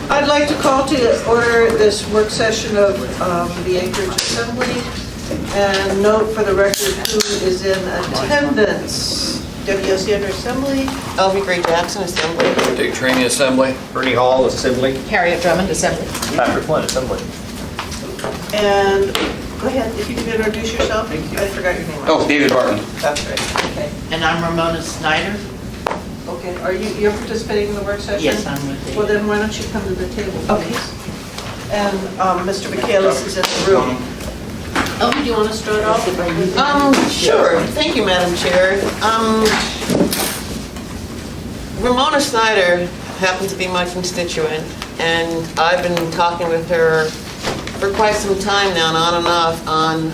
I'd like to call to order this work session of the Anchorage Assembly and note for the record who is in attendance. Debbie Osiander Assembly. Elvie Gray Jackson Assembly. Dick Trainee Assembly. Bernie Hall, Assembly. Harriet Drummond, Assembly. Patrick Flynn, Assembly. And go ahead, if you can introduce yourself. I forgot your name. Oh, David Barton. That's right. Okay. And I'm Ramona Snyder. Okay. Are you're participating in the work session? Yes, I'm with you. Well, then why don't you come to the table, Okay. please? And Mr. Michaelis is in the room. Elvie, do you want to start off? Sure. Thank you, Madam Chair. Ramona Snyder happens to be my constituent, and I've been talking with her for quite some time now, and on and off, on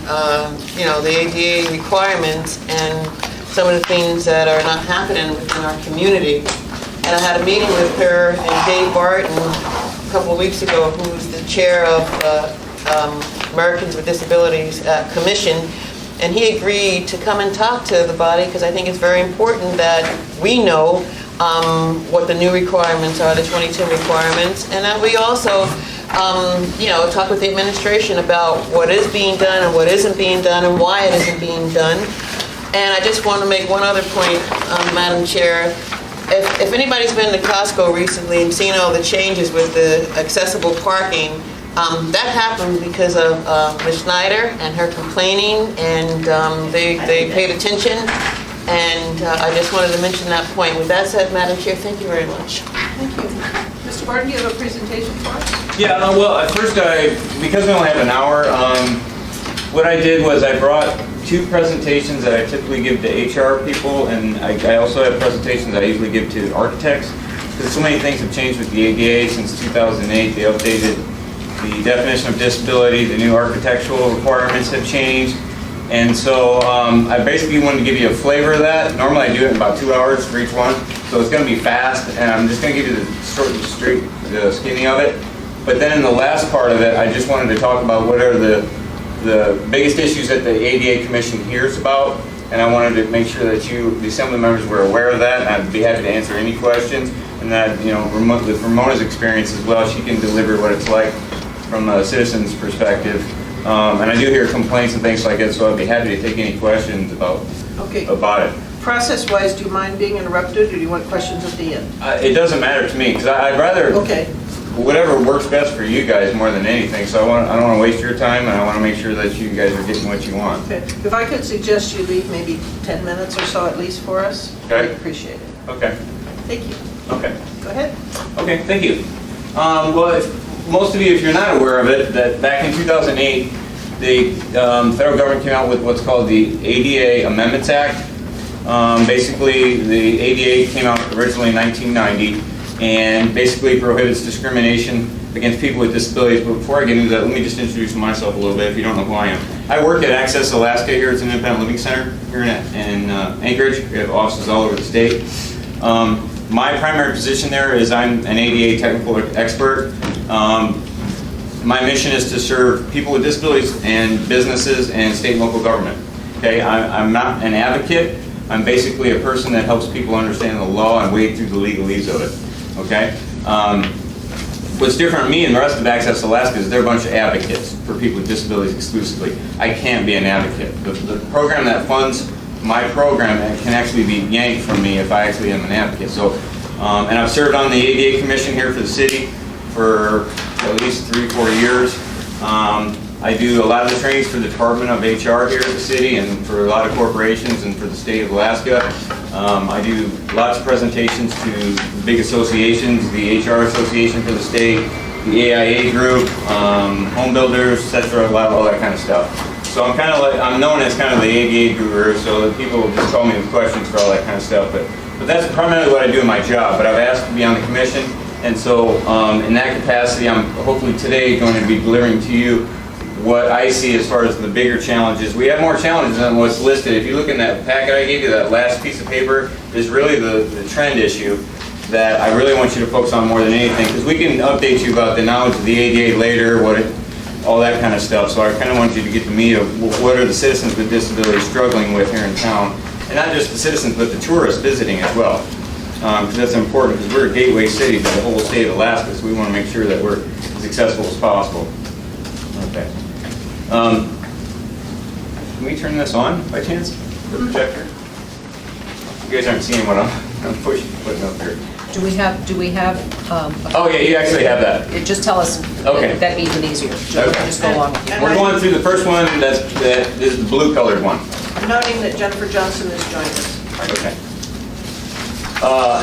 the ADA requirements and some of the things that are not happening within our community. And I had a meeting with her and Dave Barton a couple of weeks ago, who's the chair of Americans with Disabilities Commission, and he agreed to come and talk to the body because I think it's very important that we know what the new requirements are, the 22 requirements, and that we also talk with the administration about what is being done and what isn't being done and why it isn't being done. And I just want to make one other point, Madam Chair. If anybody's been to Costco recently and seen all the changes with the accessible parking, that happened because of Ms. Snyder and her complaining, and they paid attention, and I just wanted to mention that point. With that said, Madam Chair, thank you very much. Thank you. Mr. Barton, do you have a presentation for us? Yeah, well, at first, because we only have an hour, what I did was I brought two presentations that I typically give to HR people, and I also have presentations I usually give to architects, because so many things have changed with the ADA since 2008. They updated the definition of disability, the new architectural requirements have changed, and so I basically wanted to give you a flavor of that. Normally I do it in about 2 hours for each one, so it's going to be fast, and I'm just going to give you the short and straight, the skinny of it. But then in the last part of it, I just wanted to talk about what are the biggest issues that the ADA Commission hears about, and I wanted to make sure that the Assembly members were aware of that, and I'd be happy to answer any questions, and that, with Ramona's experience as well, she can deliver what it's like from a citizen's perspective. And I do hear complaints and things like that, so I'd be happy to take any questions about it. Process-wise, do you mind being interrupted, or do you want questions at the end? It doesn't matter to me, because I'd rather whatever works best for you guys more than anything. So I don't want to waste your time, and I want to make sure that you guys are getting what you want. Okay. If I could suggest you leave maybe 10 minutes or so at least for us, Okay. I'd appreciate it. Okay. Thank you. Okay. Go ahead. Okay, thank you. Most of you, if you're not aware of it, that back in 2008, the federal government came out with what's called the ADA Amendments Act. Basically, the ADA came out originally in 1990 and basically prohibits discrimination against people with disabilities. But before I get into that, let me just introduce myself a little bit if you don't know who I am. I work at Access Alaska here. It's an independent living center here in Anchorage. We have offices all over the state. My primary position there is I'm an ADA technical expert. My mission is to serve people with disabilities and businesses and state and local government. Okay, I'm not an advocate. I'm basically a person that helps people understand the law and wade through the legalese of it. Okay. What's different me and the rest of Access Alaska is they're a bunch of advocates for people with disabilities exclusively. I can't be an advocate. The program that funds my program can actually be yanked from me if I actually am an advocate. So, and I've served on the ADA Commission here for the city for at least 3-4 years. I do a lot of the trainings for the Department of HR here at the city and for a lot of corporations and for the state of Alaska. I do lots of presentations to big associations, the HR Association for the state, the AIA group, home builders, etc., all that kind of stuff. So I'm known as kind of the ADA guru, so that people just call me with questions for all that kind of stuff. But that's primarily what I do in my job. But I've asked to be on the commission, and so in that capacity, I'm hopefully today going to be delivering to you what I see as far as the bigger challenges. We have more challenges than what's listed. If you look in that packet I gave you, that last piece of paper is really the trend issue that I really want you to focus on more than anything, because we can update you about the knowledge of the ADA later, all that kind of stuff. So I kind of want you to get the meat of what are the citizens with disabilities struggling with here in town, and not just the citizens, but the tourists visiting as well. because that's important, because we're a gateway city to the whole state of Alaska, so we want to make sure that we're as accessible as possible. Okay. Can we turn this on by chance, the projector? You guys aren't seeing what I'm putting up here. Do we have? Oh yeah, you actually have that. Just tell us. Okay. That'd be even easier. Just go along with it. We're going through the first one, that is the blue colored one. Noting that Jennifer Johnson is joining us. Okay.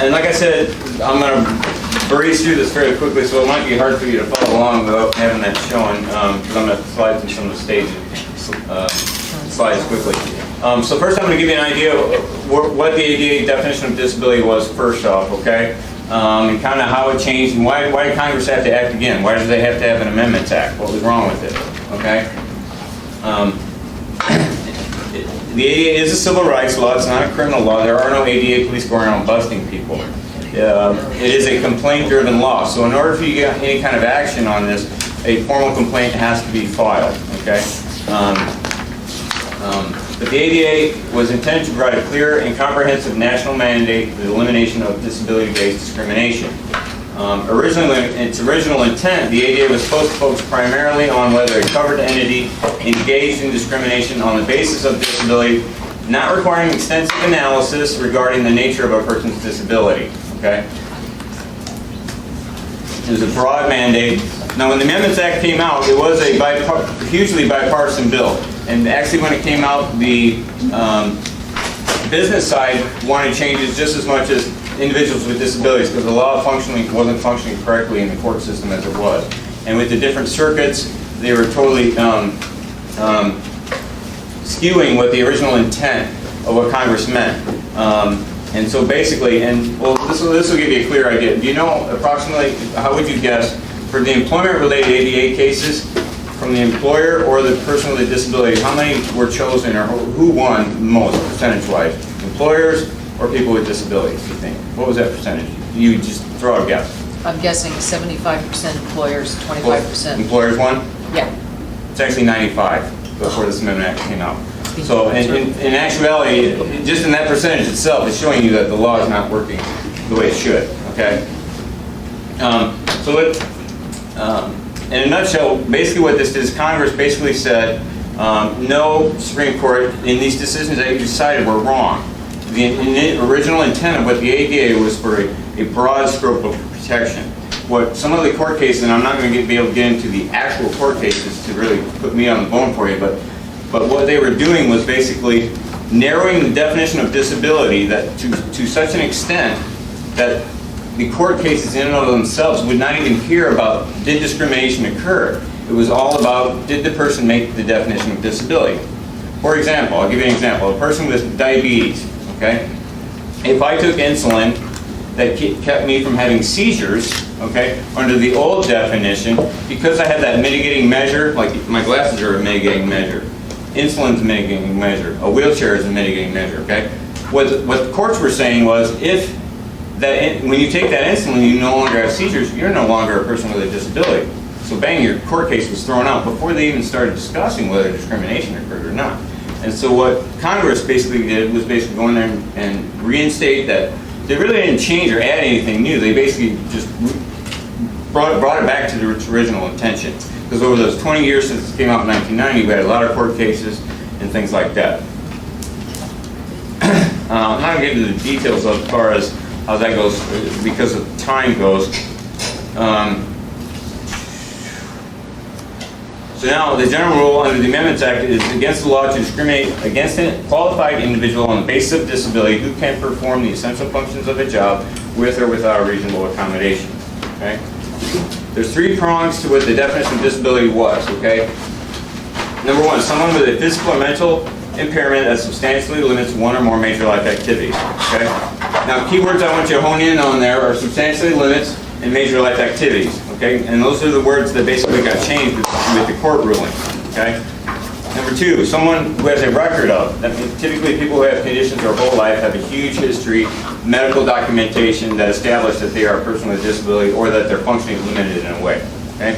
And like I said, I'm going to breeze through this fairly quickly, so it might be hard for you to follow along without having that shown, because I'm going to slide through some of the stage slides quickly. So first I'm going to give you an idea of what the ADA definition of disability was first off, okay? And kind of how it changed, and why did Congress have to act again? Why did they have to have an Amendments Act? What was wrong with it, okay? The ADA is a civil rights law. It's not a criminal law. There are no ADA police going around busting people. It is a complaint-driven law. So in order for you to get any kind of action on this, a formal complaint has to be filed. Okay. But the ADA was intended to provide a clear and comprehensive national mandate for the elimination of disability-based discrimination. Originally, its original intent, the ADA was supposed to focus primarily on whether a covered entity engaged in discrimination on the basis of disability, not requiring extensive analysis regarding the nature of a person's disability. Okay? It was a broad mandate. Now, when the Amendments Act came out, it was a hugely bipartisan bill. And actually, when it came out, the business side wanted changes just as much as individuals with disabilities, because the law wasn't functioning correctly in the court system as it was. And with the different circuits, they were totally skewing what the original intent of what Congress meant. And so basically, well, this will give you a clear idea. Do you know approximately, how would you guess, for the employment-related ADA cases, from the employer or the person with a disability, how many were chosen, or who won most percentage-wise? Employers or people with disabilities, you think? What was that percentage? You just throw out a guess. I'm guessing 75% employers, 25%. Employers won? Yeah. It's actually 95 before this amendment act came out. So in actuality, just in that percentage itself, it's showing you that the law is not working the way it should, okay? In a nutshell, basically what this is, Congress basically said, no, Supreme Court, in these decisions that you decided were wrong. The original intent of what the ADA was for a broad scope of protection. What some of the court cases, and I'm not going to be able to get into the actual court cases to really put me on the bone for you, but what they were doing was basically narrowing the definition of disability that to such an extent that the court cases in and of themselves would not even hear about did discrimination occur. It was all about did the person make the definition of disability. For example, I'll give you an example. A person with diabetes, okay? If I took insulin that kept me from having seizures, okay, under the old definition, because I had that mitigating measure, like my glasses are a mitigating measure, insulin's a mitigating measure, a wheelchair is a mitigating measure, okay? What the courts were saying was when you take that insulin, you no longer have seizures, you're no longer a person with a disability. So bang, your court case was thrown out before they even started discussing whether discrimination occurred or not. And so what Congress basically did was basically go in there and reinstate that. They really didn't change or add anything new. They basically just brought it back to its original intention. Because over those 20 years since it came out in 1990, we had a lot of court cases and things like that. I'm not going to get into the details as far as how that goes, because of time goes. So now, the general rule under the Amendments Act is against the law to discriminate against a qualified individual on the basis of disability who can perform the essential functions of a job with or without a reasonable accommodation. Okay? There's three prongs to what the definition of disability was. Okay? Number one, someone with a physical or mental impairment that substantially limits one or more major life activities. Okay? Now, keywords I want you to hone in on there are substantially limits and major life activities. Okay? And those are the words that basically got changed with the court ruling. Okay? Number two, someone who has a record of, typically people who have conditions their whole life have a huge history, medical documentation that establish that they are a person with a disability or that their functioning is limited in a way. Okay?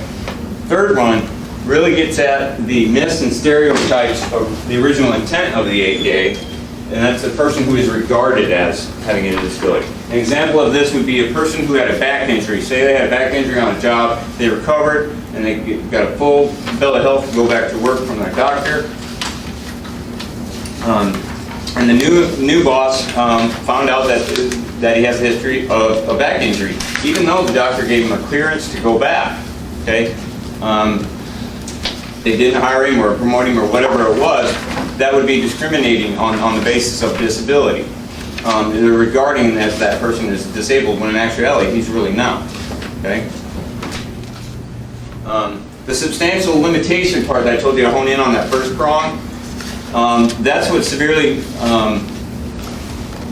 Third one really gets at the myths and stereotypes of the original intent of the ADA, and that's a person who is regarded as having a disability. An example of this would be a person who had a back injury. Say they had a back injury on a job, they recovered, and they got a full bill of health to go back to work from their doctor. And the new boss found out that he has a history of a back injury, even though the doctor gave him a clearance to go back. Okay, they didn't hire him or promote him or whatever it was. That would be discriminating on the basis of disability. They're regarding as that person is disabled when in actuality he's really not. Okay. The substantial limitation part that I told you to hone in on that first prong. That's what severely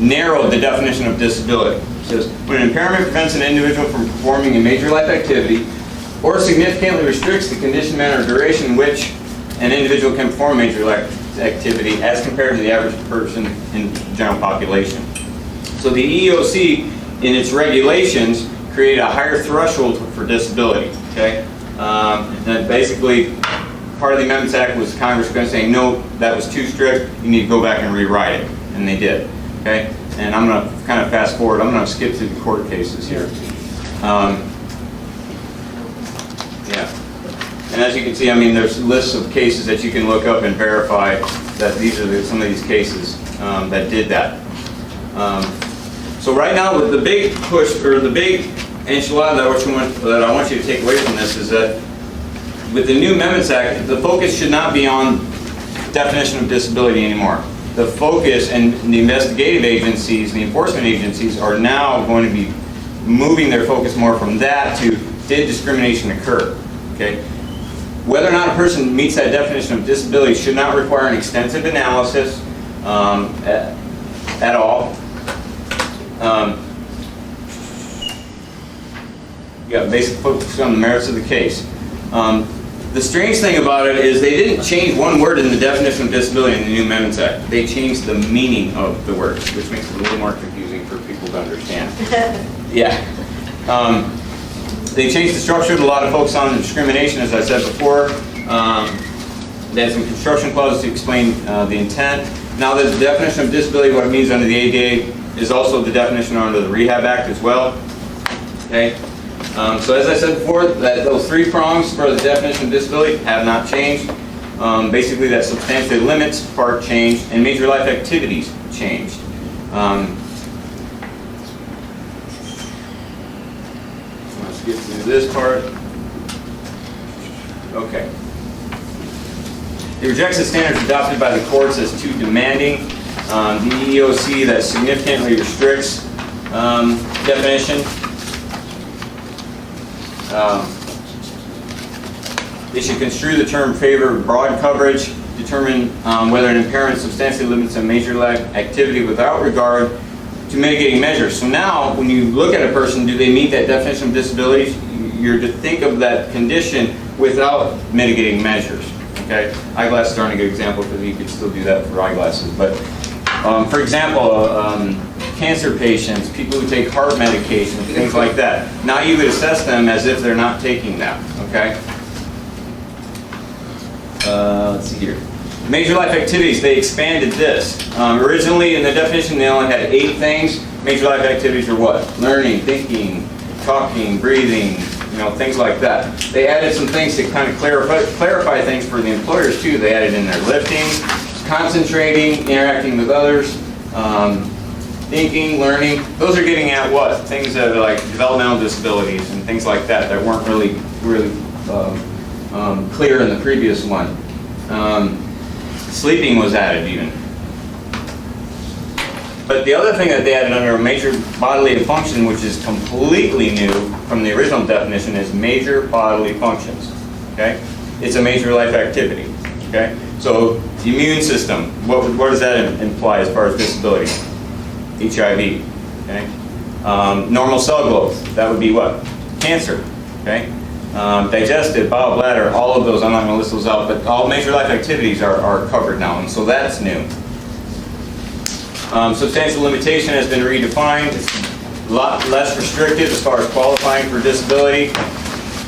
narrowed the definition of disability. It says, when an impairment prevents an individual from performing a major life activity or significantly restricts the condition, manner, or duration in which an individual can perform a major life activity as compared to the average person in the general population. So the EEOC, in its regulations, created a higher threshold for disability. Okay, and basically, part of the Amendments Act was Congress going to say, no, that was too strict, you need to go back and rewrite it. And they did. Okay? And I'm going to kind of fast forward. I'm going to skip through the court cases here. Yeah. And as you can see, I mean, there's lists of cases that you can look up and verify that these are some of these cases that did that. So right now, with the big push, or the big enchilada that I want you to take away from this is that with the new Amendments Act, the focus should not be on definition of disability anymore. The focus and the investigative agencies, the enforcement agencies, are now going to be moving their focus more from that to did discrimination occur? Okay? Whether or not a person meets that definition of disability should not require an extensive analysis at all. Yeah, basic focus on the merits of the case. The strange thing about it is they didn't change one word in the definition of disability in the new Amendments Act. They changed the meaning of the word, which makes it a little more confusing for people to understand. Yeah. They changed the structure, a lot of focus on discrimination, as I said before. They had some construction clauses to explain the intent. Now the definition of disability, what it means under the ADA, is also the definition under the Rehab Act as well. Okay. So as I said before, those three prongs for the definition of disability have not changed. Basically, that substantially limits part changed, and major life activities changed. Let's get through this part. Okay. It rejects the standards adopted by the courts as too demanding. The EEOC that significantly restricts definition. They should construe the term favor broad coverage, determine whether an impairment substantially limits a major life activity without regard to mitigating measures. So now, when you look at a person, do they meet that definition of disability? You're to think of that condition without mitigating measures. Okay, eyeglasses aren't a good example because you could still do that for eyeglasses. But for example, cancer patients, people who take heart medication, things like that. Now you would assess them as if they're not taking that, okay? Let's see here. Major life activities, they expanded this. Originally in the definition they only had 8 things. Major life activities are what? Learning, thinking, talking, breathing, things like that. They added some things to kind of clarify things for the employers too. They added in their lifting, concentrating, interacting with others, thinking, learning. Those are getting at what? Things that are like developmental disabilities and things like that that weren't really clear in the previous one. Sleeping was added even. But the other thing that they added under major bodily function, which is completely new from the original definition, is major bodily functions. Okay? It's a major life activity. Okay? So the immune system, what does that imply as far as disability? HIV. Okay? Normal cell growth, that would be what? Cancer. Okay? Digestive, bowel, bladder, all of those, I'm not going to list those out, but all major life activities are covered now, and so that's new. Substantial limitation has been redefined. It's a lot less restrictive as far as qualifying for disability.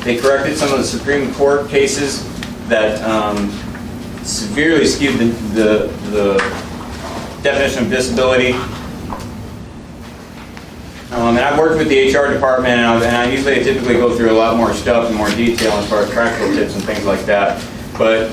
They corrected some of the Supreme Court cases that severely skewed the definition of disability. And I've worked with the HR department, and I typically go through a lot more stuff in more detail as far as practical tips and things like that. But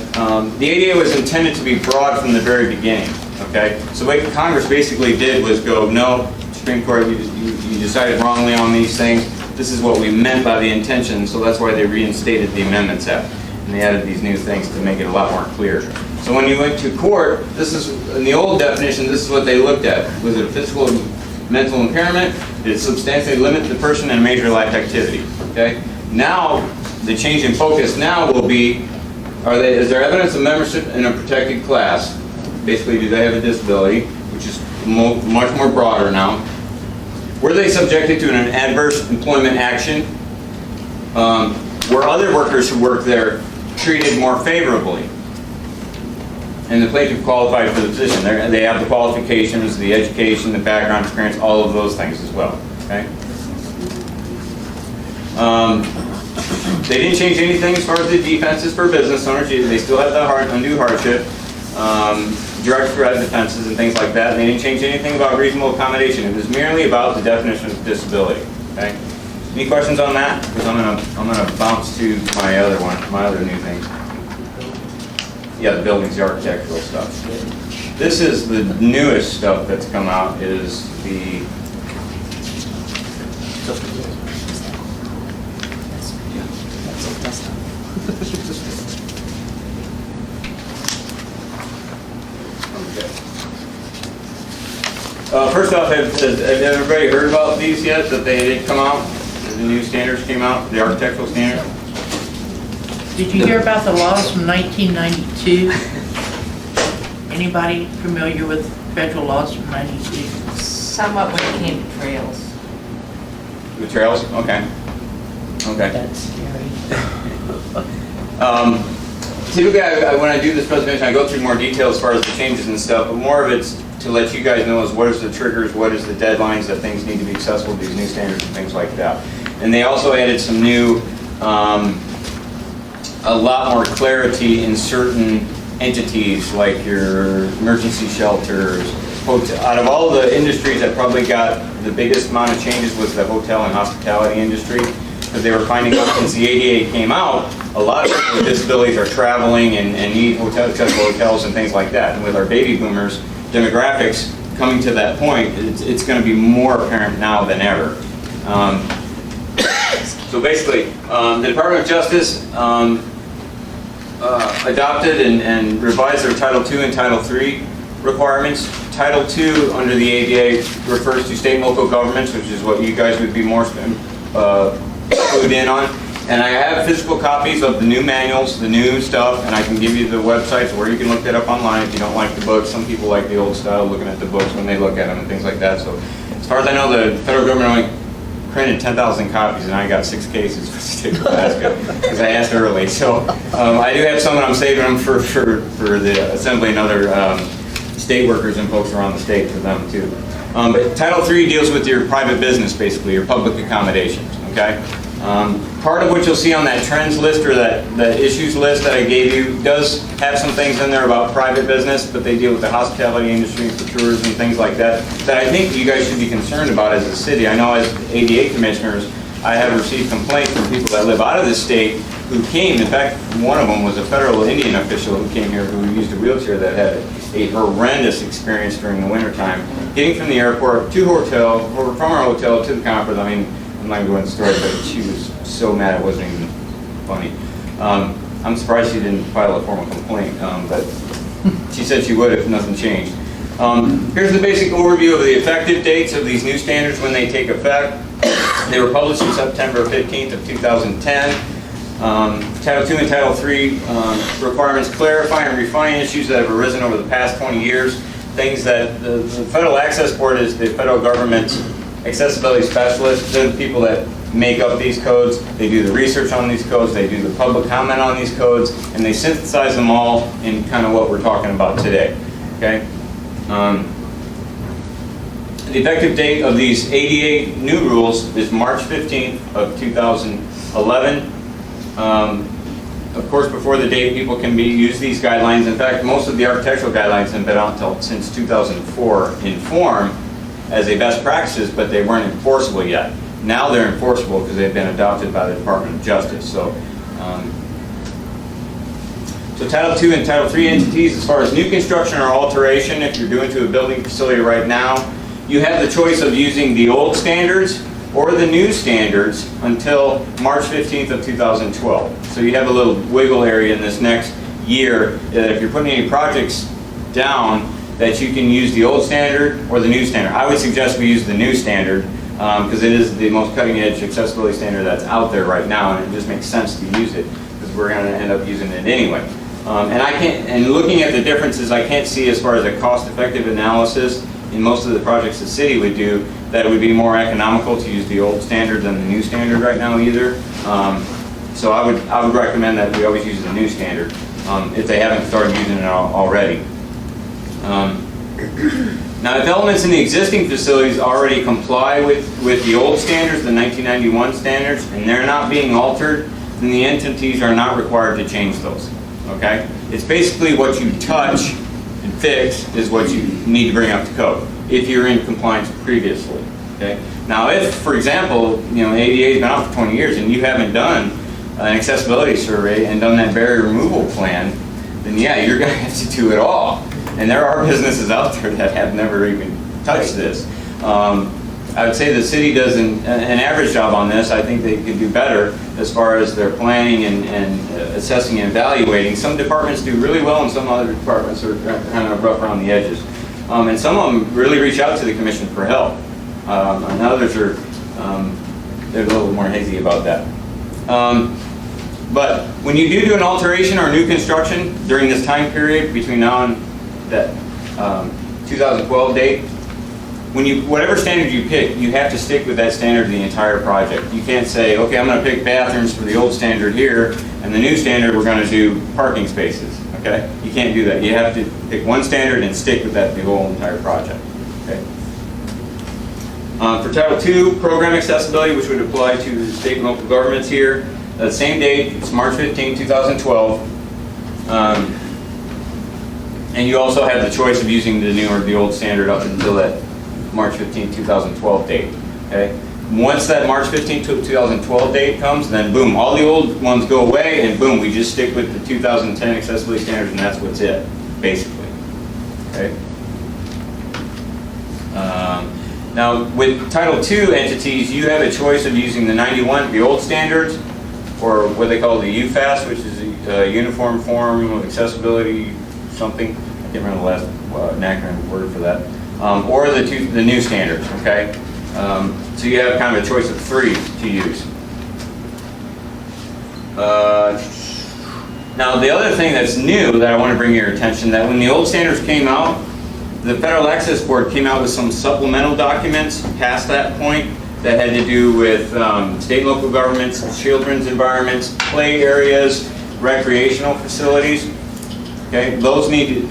the ADA was intended to be broad from the very beginning. Okay, so what Congress basically did was go, no, Supreme Court, you decided wrongly on these things. This is what we meant by the intention, so that's why they reinstated the Amendments Act. And they added these new things to make it a lot more clear. So when you went to court, this is, in the old definition, this is what they looked at. Was it a physical or mental impairment? Did it substantially limit the person in a major life activity? Okay? Now, the change in focus now will be, is there evidence of membership in a protected class? Basically, do they have a disability, which is much more broader now. Were they subjected to an adverse employment action? Were other workers who work there treated more favorably? And the plaintiff qualified for the position. They have the qualifications, the education, the background experience, all of those things as well. Okay? They didn't change anything as far as the defenses for business owners. They still have the undue hardship, direct threat defenses and things like that. And they didn't change anything about reasonable accommodation. It was merely about the definition of disability. Okay? Any questions on that? Because I'm gonna bounce to my other new thing. Yeah, the buildings, the architectural stuff. This is the newest stuff that's come out. Is the first off, has everybody heard about these yet? That they did come out? The new standards came out, the architectural standards? Did you hear about the laws from 1992? Anybody familiar with federal laws from 92? Somewhat when it came to trails. The trails? Okay. Okay. That's scary. Typically, when I do this presentation, I go through more detail as far as the changes and stuff, but more of it's to let you guys know is what is the triggers, what is the deadlines that things need to be accessible to these new standards and things like that. And they also added some new, a lot more clarity in certain entities like your emergency shelters. Out of all the industries that probably got the biggest amount of changes was the hotel and hospitality industry, because they were finding out since the ADA came out, a lot of people with disabilities are traveling and need accessible hotels and things like that. And with our baby boomers demographics coming to that point, it's going to be more apparent now than ever. So basically, the Department of Justice adopted and revised their Title II and Title III requirements. Title II under the ADA refers to state and local governments, which is what you guys would be more clued in on. And I have physical copies of the new manuals, the new stuff, and I can give you the websites where you can look that up online if you don't like the books. Some people like the old style, looking at the books when they look at them and things like that. So as far as I know, the federal government only printed 10,000 copies, and I got 6 cases for the state of Alaska because I asked early. So I do have some, and I'm saving them for the assembly and other state workers and folks around the state for them too. But Title III deals with your private business, basically, your public accommodations, okay? Part of what you'll see on that trends list or that issues list that I gave you does have some things in there about private business, but they deal with the hospitality industry, for tourism, and things like that, that I think you guys should be concerned about as a city. I know as ADA commissioners, I have received complaints from people that live out of the state who came. In fact, one of them was a federal Indian official who came here who used a wheelchair that had a horrendous experience during the wintertime. Getting from the airport to hotel, or from our hotel to the conference. I mean, I'm not going to go into the story, but she was so mad it wasn't even funny. I'm surprised she didn't file a formal complaint, but she said she would if nothing changed. Here's the basic overview of the effective dates of these new standards when they take effect. They were published on September 15th of 2010. Title II and Title III requirements clarify and refine issues that have arisen over the past 20 years. Things that the Federal Access Board is the federal government's accessibility specialists. They're the people that make up these codes. They do the research on these codes. They do the public comment on these codes, and they synthesize them all in kind of what we're talking about today. Okay. The effective date of these ADA new rules is March 15th of 2011. Of course, before the date, people can use these guidelines. In fact, most of the architectural guidelines have been out since 2004 in form as a best practices, but they weren't enforceable yet. Now they're enforceable because they've been adopted by the Department of Justice. So Title II and Title III entities, as far as new construction or alteration, if you're doing to a building facility right now, you have the choice of using the old standards or the new standards until March 15th of 2012. So you have a little wiggle area in this next year that if you're putting any projects down, that you can use the old standard or the new standard. I would suggest we use the new standard because it is the most cutting edge accessibility standard that's out there right now, and it just makes sense to use it because we're going to end up using it anyway. And looking at the differences, I can't see, as far as a cost-effective analysis in most of the projects the city would do, that it would be more economical to use the old standard than the new standard right now either. So I would recommend that we always use the new standard if they haven't started using it already. Now, if elements in the existing facilities already comply with the old standards, the 1991 standards, and they're not being altered, then the entities are not required to change those. Okay? It's basically what you touch and fix is what you need to bring up to code if you're in compliance previously. Okay? Now, if, for example, ADA has been out for 20 years and you haven't done an accessibility survey and done that barrier removal plan, then yeah, you're going to have to do it all. And there are businesses out there that have never even touched this. I would say the city does an average job on this. I think they could do better as far as their planning and assessing and evaluating. Some departments do really well, and some other departments are kind of rough around the edges. And some of them really reach out to the commission for help. And others are they're a little more hazy about that. But when you do an alteration or new construction during this time period between now and that 2012 date, whatever standard you pick, you have to stick with that standard the entire project. You can't say, okay, I'm going to pick bathrooms for the old standard here, and the new standard we're going to do parking spaces. Okay? You can't do that. You have to pick one standard and stick with that the whole entire project. Okay? For Title II, program accessibility, which would apply to state and local governments here, the same date, it's March 15, 2012. And you also have the choice of using the new or the old standard up until that March 15, 2012 date. Okay? Once that March 15, 2012 date comes, then boom, all the old ones go away, and boom, we just stick with the 2010 accessibility standards, and that's what's it, basically. Okay? Now, with Title II entities, you have a choice of using the 91, the old standards, or what they call the UFAS, which is a Uniform Form of Accessibility something. I can't remember the last acronym word for that. Or the new standards, okay? So you have kind of a choice of 3 to use. Now, the other thing that's new that I want to bring to your attention, that when the old standards came out, the Federal Access Board came out with some supplemental documents past that point that had to do with state and local governments, children's environments, play areas, recreational facilities. Okay, those need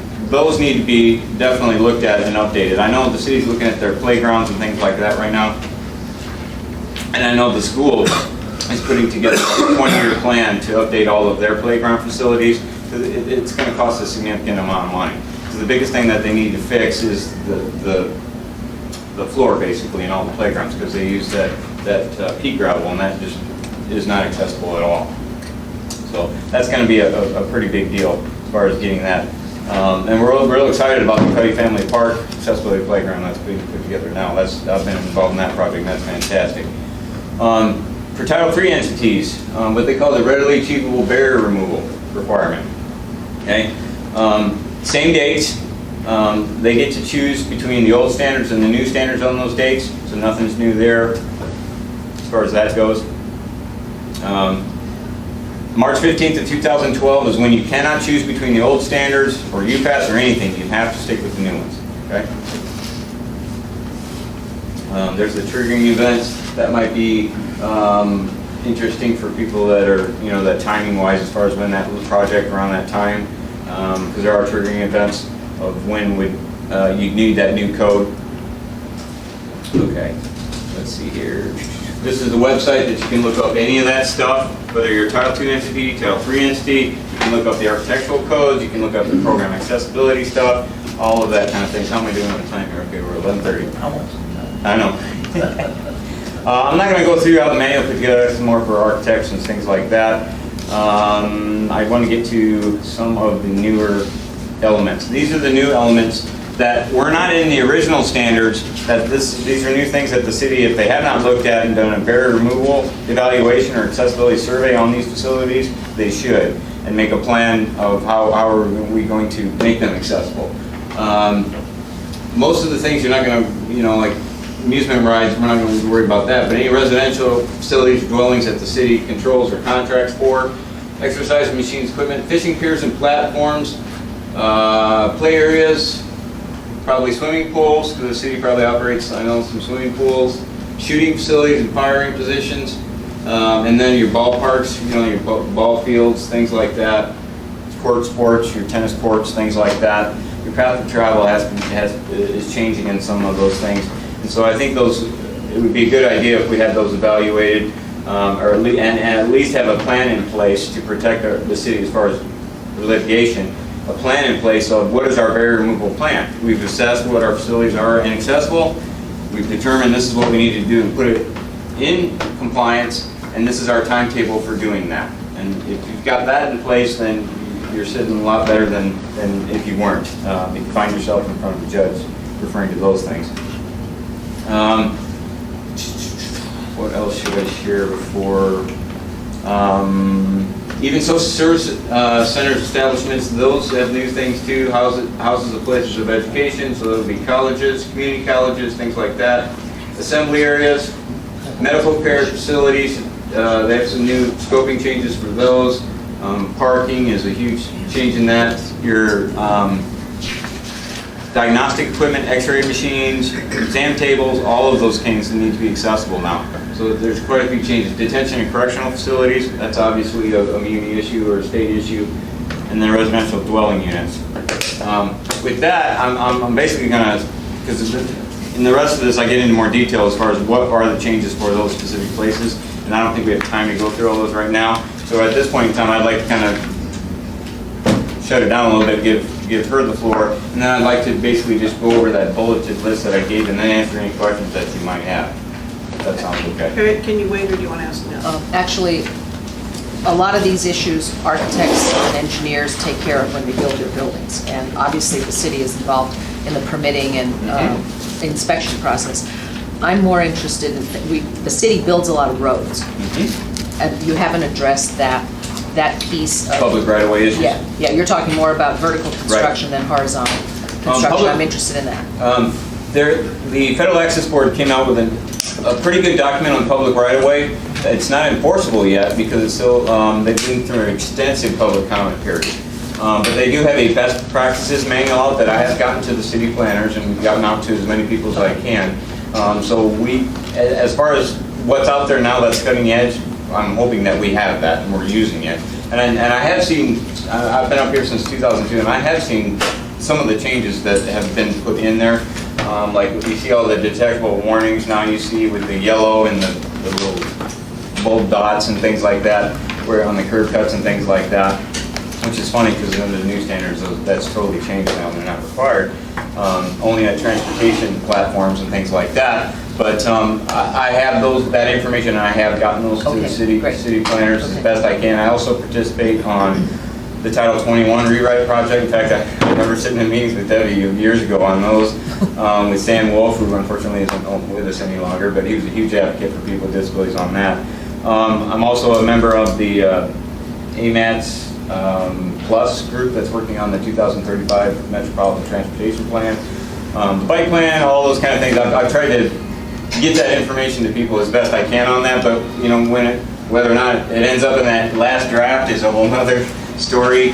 to be definitely looked at and updated. I know the city's looking at their playgrounds and things like that right now, and I know the school is putting together a 20-year plan to update all of their playground facilities. It's going to cost a significant amount of money. So the biggest thing that they need to fix is the floor, basically, in all the playgrounds, because they use that peat gravel, and that just is not accessible at all. So that's going to be a pretty big deal as far as getting that. And we're real excited about the Cuddy Family Park accessibility playground that's being put together now. I've been involved in that project, and that's fantastic. For Title III entities, what they call the readily achievable barrier removal requirement. Okay, same dates. They get to choose between the old standards and the new standards on those dates, so nothing's new there as far as that goes. March 15th of 2012 is when you cannot choose between the old standards or UPass or anything. You have to stick with the new ones. Okay. There's the triggering events that might be interesting for people that are, that timing-wise as far as when that project around that time, because there are triggering events of when would you need that new code. Okay. Let's see here. This is the website that you can look up any of that stuff. whether you're a Title II entity, Title III entity. You can look up the architectural codes, you can look up the program accessibility stuff, all of that kind of thing. How am I doing on time here? Okay, we're 11:30. I know. I'm not going to go through how the manual put together, some more for architects and things like that. I want to get to some of the newer elements. These are the new elements that were not in the original standards. These are new things that the city, if they have not looked at and done a barrier removal evaluation or accessibility survey on these facilities, they should, and make a plan of how are we going to make them accessible. Most of the things you're not going to, like amusement rides, we're not going to worry about that, but any residential facilities, dwellings that the city controls or contracts for, exercise machines, equipment, fishing piers and platforms, play areas, probably swimming pools, because the city probably operates, I know, some swimming pools, shooting facilities and firing positions, and then your ballparks, your ball fields, things like that, court sports, your tennis courts, things like that. Your path of travel is changing in some of those things. And so I think it would be a good idea if we had those evaluated, and at least have a plan in place to protect the city as far as litigation. A plan in place of what is our barrier removal plan. We've assessed what our facilities are inaccessible. We've determined this is what we need to do and put it in compliance, and this is our timetable for doing that. And if you've got that in place, then you're sitting a lot better than if you weren't. If you find yourself in front of a judge referring to those things. What else should I share before? Even social service centers, establishments, those have new things too. Houses of places of education, so there'll be colleges, community colleges, things like that. Assembly areas, medical care facilities, they have some new scoping changes for those. Parking is a huge change in that. Your diagnostic equipment, x-ray machines, exam tables, all of those things need to be accessible now. So there's quite a few changes. Detention and correctional facilities, that's obviously a muni issue or a state issue, and then residential dwelling units. With that, I'm basically going to, because in the rest of this I get into more detail as far as what are the changes for those specific places, and I don't think we have time to go through all those right now. So at this point in time, I'd like to kind of shut it down a little bit, give her the floor, and then I'd like to basically just go over that bulleted list that I gave and then answer any questions that you might have. That sounds okay. Can you wait, or do you want to ask now? Actually, a lot of these issues, architects and engineers take care of when they build their buildings. And obviously, the city is involved in the permitting and inspection process. I'm more interested in, the city builds a lot of roads. And you haven't addressed that piece of... Public right-of-way issues? Yeah, you're talking more about vertical construction than horizontal construction. I'm interested in that. The Federal Access Board came out with a pretty good document on public right-of-way. It's not enforceable yet because it's still, they've been through an extensive public comment period. But they do have a best practices manual out that I have gotten to the city planners and gotten out to as many people as I can. So as far as what's out there now that's cutting edge, I'm hoping that we have that and we're using it. And I have seen, I've been up here since 2002, and I have seen some of the changes that have been put in there. Like you see all the detectable warnings now you see with the yellow and the little bulb dots and things like that, where on the curb cuts and things like that, which is funny because under the new standards that's totally changed now and they're not required. Only at transportation platforms and things like that. But I have that information, and I have gotten those to the city planners as best I can. I also participate on the Title 21 rewrite project. In fact, I remember sitting in meetings with Debbie years ago on those with Sam Wolf, who unfortunately isn't with us any longer, but he was a huge advocate for people with disabilities on that. I'm also a member of the AMATS Plus group that's working on the 2035 Metropolitan Transportation Plan. The bike plan, all those kind of things. I've tried to get that information to people as best I can on that, but whether or not it ends up in that last draft is a whole other story,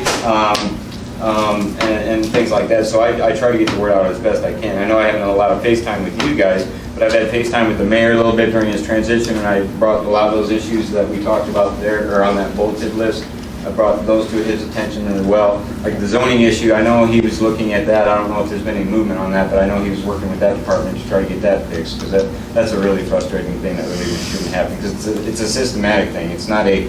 and things like that. So I try to get the word out as best I can. I know I haven't had a lot of FaceTime with you guys, but I've had FaceTime with the mayor a little bit during his transition, and I brought a lot of those issues that we talked about there, or on that bulleted list. I brought those to his attention as well. Like the zoning issue, I know he was looking at that. I don't know if there's been any movement on that, but I know he was working with that department to try to get that fixed, because that's a really frustrating thing that really shouldn't happen, because it's a systematic thing. It's not a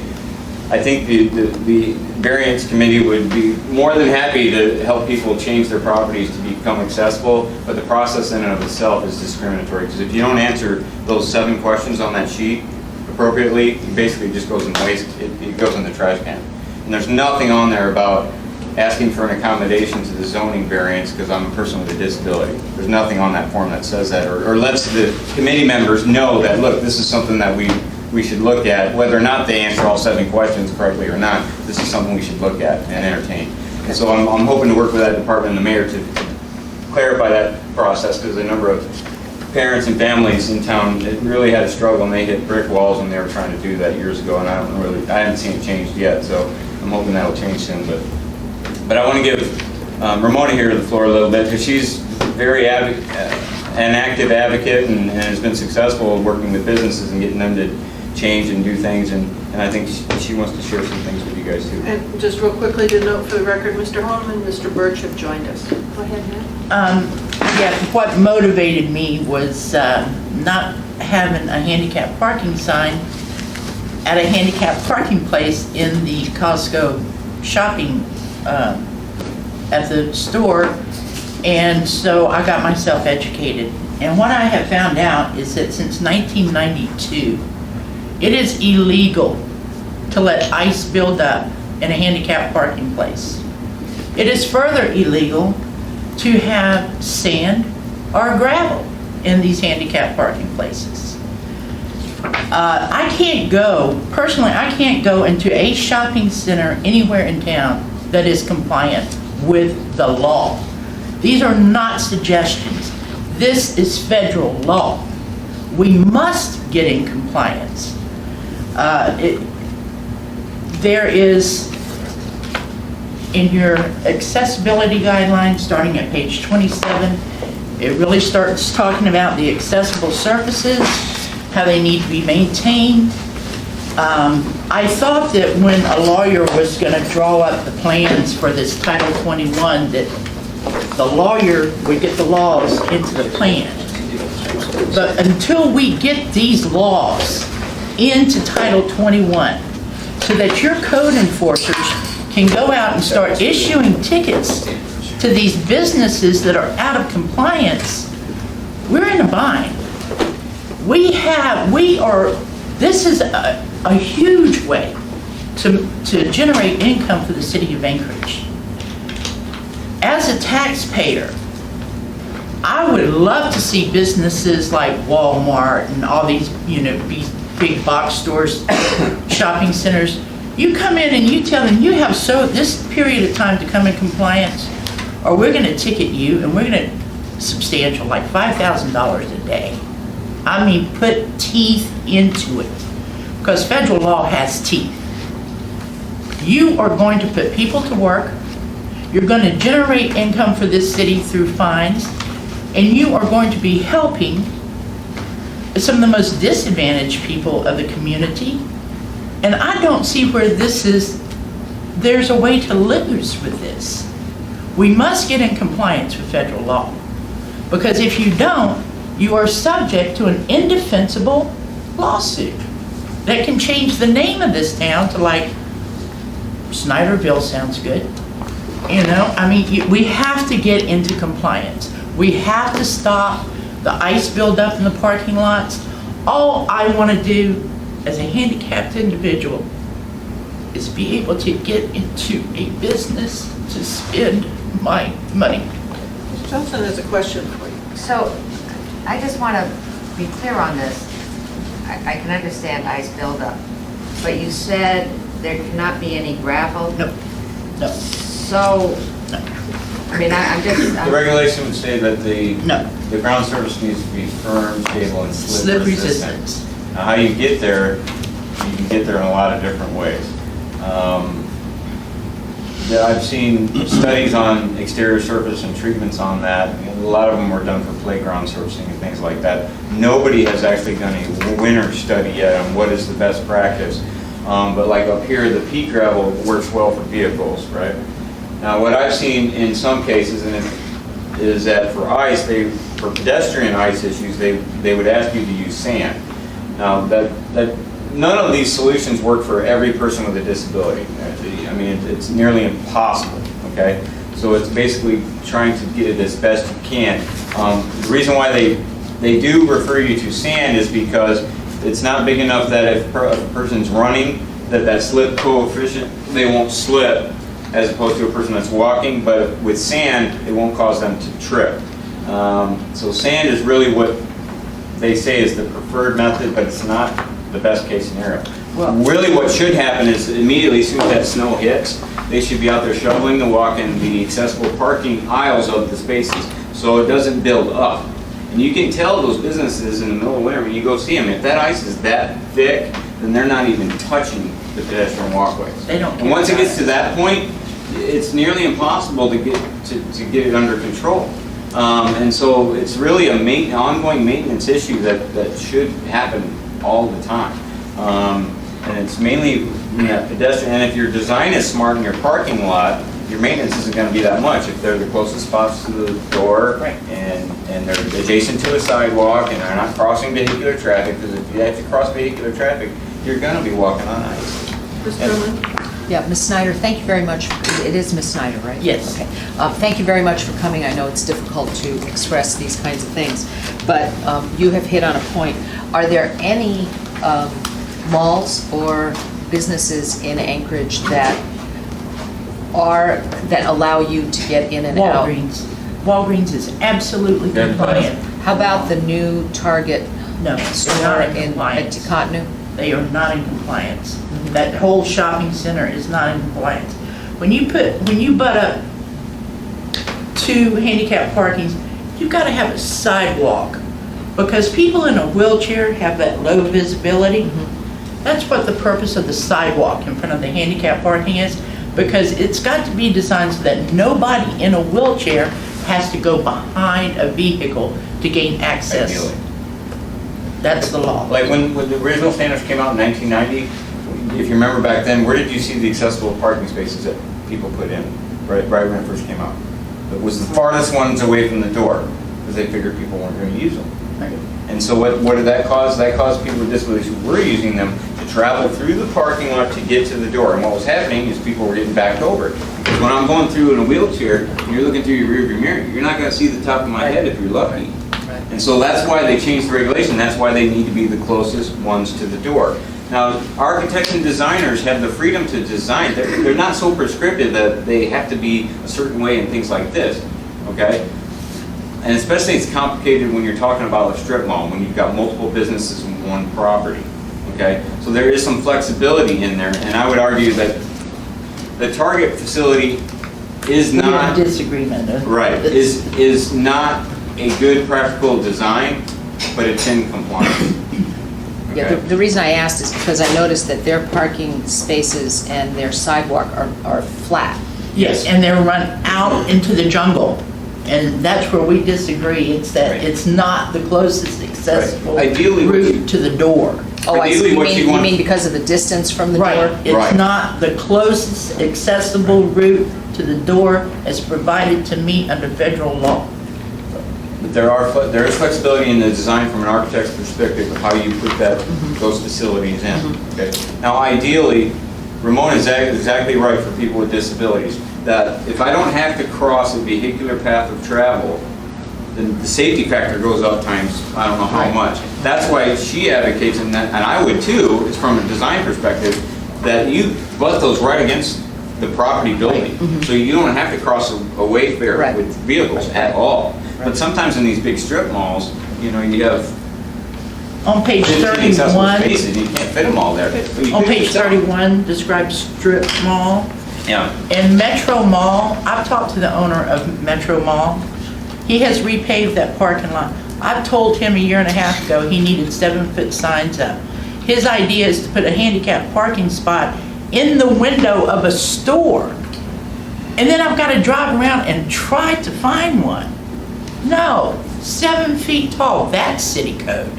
I think the variance committee would be more than happy to help people change their properties to become accessible, but the process in and of itself is discriminatory, because if you don't answer those 7 questions on that sheet appropriately, it basically just goes in waste, it goes in the trash can. And there's nothing on there about asking for an accommodation to the zoning variance because I'm a person with a disability. There's nothing on that form that says that, or lets the committee members know that, look, this is something that we should look at, whether or not they answer all 7 questions correctly or not. This is something we should look at and entertain. And so I'm hoping to work with that department and the mayor to clarify that process, because a number of parents and families in town that really had a struggle, and they hit brick walls when they were trying to do that years ago, and I haven't seen it changed yet, so I'm hoping that'll change soon. But I want to give Ramona here the floor a little bit, because she's very an active advocate and has been successful working with businesses and getting them to change and do things, and I think she wants to share some things with you guys too. And just real quickly to note for the record, Mr. Holm and Mr. Birch have joined us. Go ahead, Matt. Yeah, what motivated me was not having a handicap parking sign at a handicap parking place in the Costco shopping at the store, and so I got myself educated. And what I have found out is that since 1992, it is illegal to let ice build up in a handicap parking place. It is further illegal to have sand or gravel in these handicap parking places. I can't go into a shopping center anywhere in town that is compliant with the law. These are not suggestions. This is federal law. We must get in compliance. There is, in your accessibility guidelines, starting at page 27, it really starts talking about the accessible surfaces, how they need to be maintained. I thought that when a lawyer was going to draw up the plans for this Title 21, that the lawyer would get the laws into the plan. But until we get these laws into Title 21, so that your code enforcers can go out and start issuing tickets to these businesses that are out of compliance, we're in a bind. This is a huge way to generate income for the city of Anchorage. As a taxpayer, I would love to see businesses like Walmart and all these, big box stores, shopping centers. You come in and you tell them you have this period of time to come in compliance, or we're going to ticket you, and we're going to substantial, like $5,000 a day. I mean, put teeth into it, because federal law has teeth. You are going to put people to work. You're going to generate income for this city through fines, and you are going to be helping some of the most disadvantaged people of the community. And I don't see where there's a way to lose with this. We must get in compliance with federal law, because if you don't, you are subject to an indefensible lawsuit that can change the name of this town to, like, Snyderville sounds good. We have to get into compliance. We have to stop the ice buildup in the parking lots. All I want to do as a handicapped individual is be able to get into a business to spend my money. Ms. Johnson has a question for you. So, I just want to be clear on this. I can understand ice buildup, but you said there cannot be any gravel? No. So, No. The regulation would say that the ground surface needs to be firm, stable, and slip resistant. Now, how you get there, you can get there in a lot of different ways. I've seen studies on exterior surface and treatments on that. A lot of them were done for playground surfacing and things like that. Nobody has actually done a winter study yet on what is the best practice. But like up here, the peat gravel works well for vehicles, right? Now, what I've seen in some cases is that for ice, for pedestrian ice issues, they would ask you to use sand. Now, that none of these solutions work for every person with a disability. I mean, it's nearly impossible, okay? So it's basically trying to get it as best you can. The reason why they do refer you to sand is because it's not big enough that if a person's running, that slip coefficient, they won't slip, as opposed to a person that's walking, but with sand, it won't cause them to trip. So sand is really what they say is the preferred method, but it's not the best case scenario. Well, really what should happen is immediately as soon as that snow hits, they should be out there shoveling the walk in the accessible parking aisles of the spaces so it doesn't build up. And you can tell those businesses in the middle of winter when you go see them, if that ice is that thick, then they're not even touching the pedestrian walkways. They don't And care once it about gets to that point, it's nearly impossible to get it under control. And so it's really an ongoing maintenance issue that should happen all the time. And it's mainly pedestrian. And if your design is smart in your parking lot, your maintenance isn't going to be that much. If they're the closest spots to the door, Right. and they're adjacent to a sidewalk and they're not crossing vehicular traffic, because if you have to cross vehicular traffic, you're going to be walking on ice. Mr. Chairman? Yeah, Ms. Snyder, thank you very much. It is Ms. Snyder, right? Yes. Okay. Thank you very much for coming. I know it's difficult to express these kinds of things, but you have hit on a point. Are there any malls or businesses in Anchorage that allow you to get in and out? Walgreens. Walgreens is absolutely They're the compliant. How about the new Target No, they're store not in at compliance. Ticottney? They are not in compliance. That whole shopping center is not in compliance. When you butt up two handicap parkings, you've got to have a sidewalk, because people in a wheelchair have that low visibility. That's what the purpose of the sidewalk in front of the handicap parking is, because it's got to be designed so that nobody in a wheelchair has to go behind a vehicle to gain access. Ideally. That's the law. Like when the original standards came out in 1990, if you remember back then, where did you see the accessible parking spaces that people put in, right when it first came out? It was the farthest ones away from the door, because they figured people weren't going to use them. And so what did that cause? That caused people with disabilities who were using them to travel through the parking lot to get to the door. And what was happening is people were getting backed over. Because when I'm going through in a wheelchair, and you're looking through your rearview mirror, you're not going to see the top of my head if you're lucky. And so that's why they changed the regulation. That's why they need to be the closest ones to the door. Now, architects and designers have the freedom to design. They're not so prescriptive that they have to be a certain way and things like this, okay? And especially it's complicated when you're talking about a strip mall, when you've got multiple businesses in one property, okay? So there is some flexibility in there, and I would argue that the Target facility is We have not... a disagreement. Right, is not a good practical design, but it's in compliance. Yeah, Okay? the reason I asked is because I noticed that their parking spaces and their sidewalk are flat. Yes, and they're run out into the jungle, and that's where we disagree. It's that Right. it's not the closest accessible Right. Ideally, what route to the door. Oh, I see. Ideally, what you You want- mean because of the distance from the Right, door? Right. it's not the closest accessible route to the door as provided to me under federal law. But there is flexibility in the design from an architect's perspective of how you put those facilities in. Okay. Now, ideally, Ramon is exactly right for people with disabilities, that if I don't have to cross a vehicular path of travel, then the safety factor goes up times I don't know how Right. much. That's why she advocates, and I would too, is from a design perspective, that you butt those right against the property building. So you don't have to cross a wayfarer Right. with vehicles at all. But sometimes in these big strip malls, you know, you have On page 15 accessible 31, spaces, you can't fit them all there. But you on could page fit some. 31 describes strip mall. Yeah. In Metro Mall, I've talked to the owner of Metro Mall. He has repaved that parking lot. I told him a year and a half ago he needed 7-foot signs up. His idea is to put a handicap parking spot in the window of a store. And then I've got to drive around and try to find one. No, 7 feet tall, that's city code.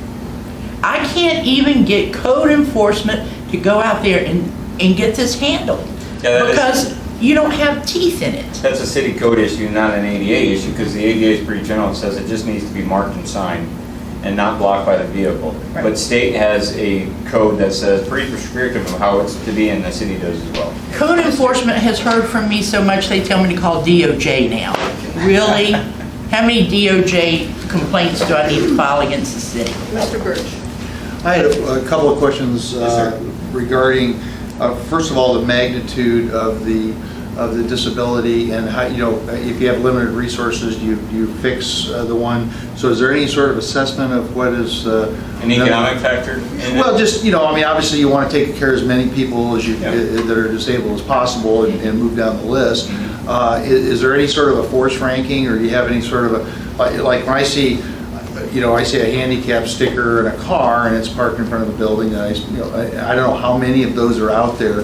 I can't even get code enforcement to go out there and get this handled. Yeah, that is- Because you don't have teeth in it. That's a city code issue, not an ADA issue, because the ADA is pretty general. It says it just needs to be marked and signed. and not blocked by the vehicle. Right. But state has a code that says pretty prescriptive of how it's to be, and the city does as well. Code enforcement has heard from me so much, they tell me to call DOJ now. Really? How many DOJ complaints do I need to file against the city? Mr. Birch. I had a couple of questions regarding, first of all, the magnitude of the disability and how, you know, if you have limited resources, you fix the one. So is there any sort of assessment of what is... An economic factor? Well, just, you know, I mean, obviously you want to take care of as many people as you, that are disabled as possible and move down the list. Is there any sort of a force ranking, or do you have any sort of a, like when I see, you know, I see a handicap sticker in a car and it's parked in front of a building, and I don't know how many of those are out there,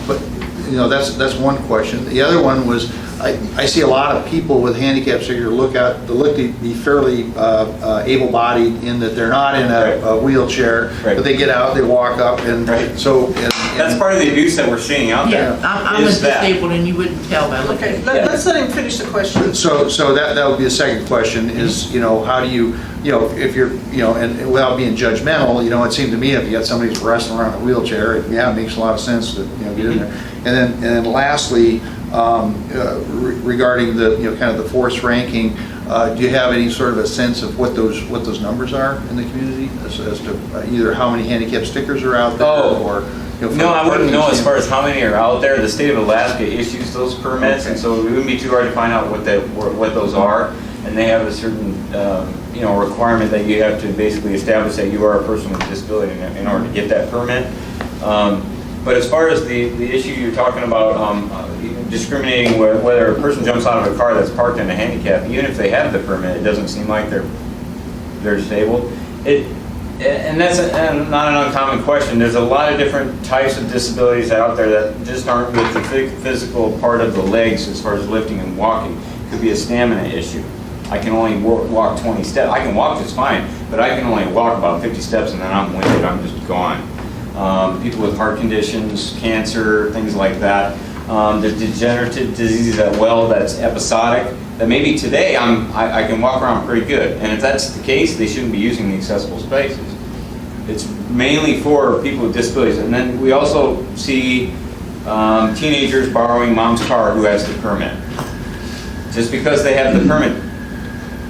but you know, that's one question. The other one was, I see a lot of people with handicap stickers look to be fairly able-bodied in that they're not in a wheelchair, but they get out, they walk up, and so... That's part of the abuse that we're seeing out there. Yeah, I'm disabled and you wouldn't tell by looking. Okay, let's let him finish the question. So that would be the second question is, you know, how do you know, if you're, you know, and without being judgmental, you know, it seemed to me if you got somebody who's wrestling around in a wheelchair, it makes a lot of sense to, you know, get in there. And then lastly, regarding the, you know, kind of the force ranking, do you have any sort of a sense of what those numbers are in the community as to either how many handicap stickers are out there or... You know, no, I wouldn't know as far as how many are out there. The state of Alaska issues those permits, and so it wouldn't be too hard to find out what those are. And they have a certain, you know, requirement that you have to basically establish that you are a person with a disability in order to get that permit. But as far as the issue you're talking about, discriminating whether a person jumps out of a car that's parked in a handicap, even if they have the permit, it doesn't seem like they're disabled. And that's not an uncommon question. There's a lot of different types of disabilities out there that just aren't with the physical part of the legs as far as lifting and walking. It could be a stamina issue. I can only walk 20 steps. I can walk just fine, but I can only walk about 50 steps and then I'm winded, I'm just gone. People with heart conditions, cancer, things like that. There's degenerative diseases that's episodic. That maybe today I can walk around pretty good, and if that's the case, they shouldn't be using the accessible spaces. It's mainly for people with disabilities, and then we also see teenagers borrowing mom's car who has the permit. Just because they have the permit,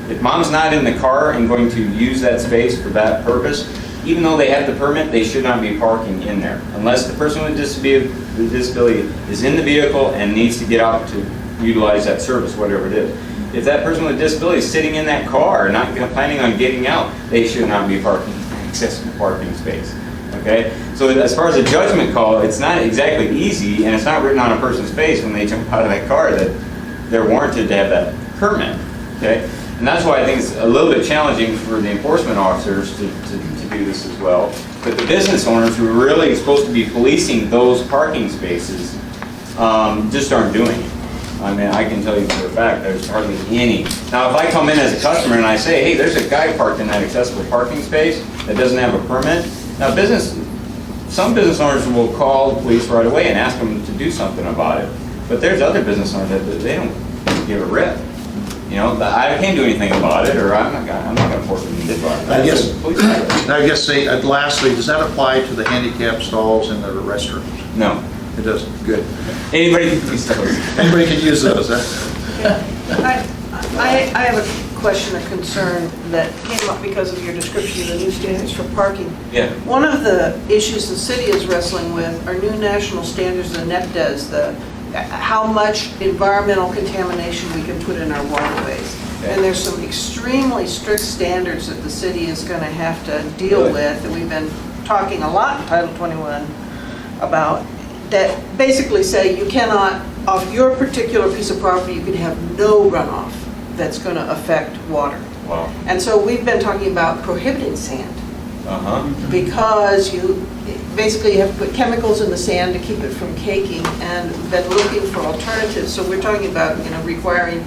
if mom's not in the car and going to use that space for that purpose, even though they have the permit, they should not be parking in there, unless the person with disability is in the vehicle and needs to get out to utilize that service, whatever it is. If that person with disability is sitting in that car, not planning on getting out, they should not be parking in accessible parking space. Okay? So as far as a judgment call, it's not exactly easy, and it's not written on a person's face when they jump out of that car that they're warranted to have that permit. Okay? And that's why I think it's a little bit challenging for the enforcement officers to do this as well. But the business owners who are really supposed to be policing those parking spaces just aren't doing it. I mean, I can tell you for a fact, there's hardly any. Now, if I come in as a customer and I say, hey, there's a guy parked in that accessible parking space that doesn't have a permit, now some business owners will call the police right away and ask them to do something about it. But there's other business owners that they don't give a rip. You know, I can't do anything about it, or I'm not going to force them to do it. I guess lastly, does that apply to the handicap stalls in the restrooms? No. It doesn't. Good. Anybody can use those. Anybody can use those, huh? I have a question, a concern that came up because of your description of the new standards for parking. Yeah. One of the issues the city is wrestling with are new national standards, the NEPDES, how much environmental contamination we can put in our waterways. Okay. And there's some extremely strict standards that the city is going to have to deal with, and we've been talking a lot in Title 21 about, that basically say you cannot, off your particular piece of property, you can have no runoff that's going to affect water. Wow. And so we've been talking about prohibiting sand. Because you basically have to put chemicals in the sand to keep it from caking, and been looking for alternatives. So we're talking about, you know, requiring